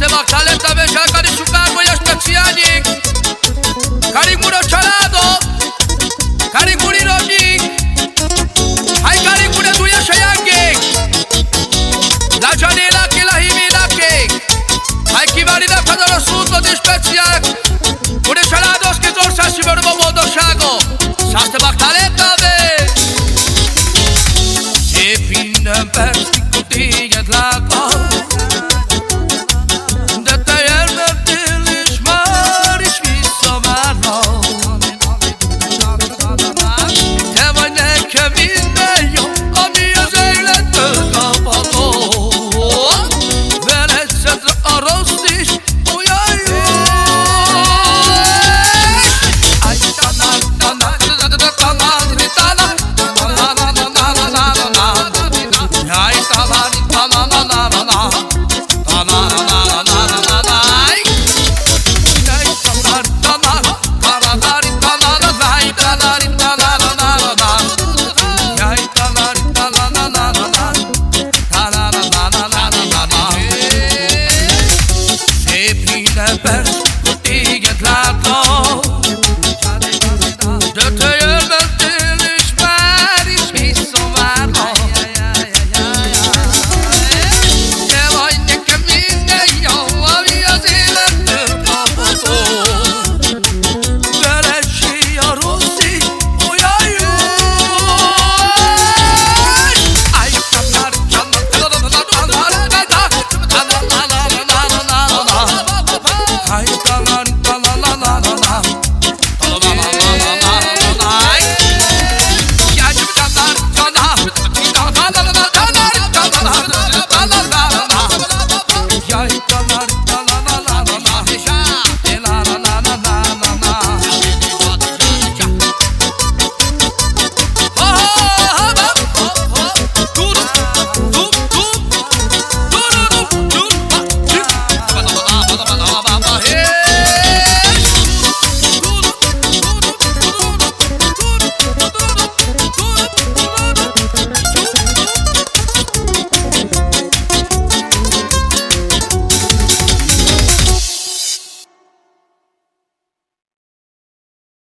Sistema calenta veja cari shukago ya speciali Cari muro chalado Cari muri rogi Hai cari mure duya shayange La janela che la himila che Hai chi vari da fadoro suto di special Mure chalados che dorsa si verbo modo shago Sistema calenta ve Se pindan persti kuti yadlago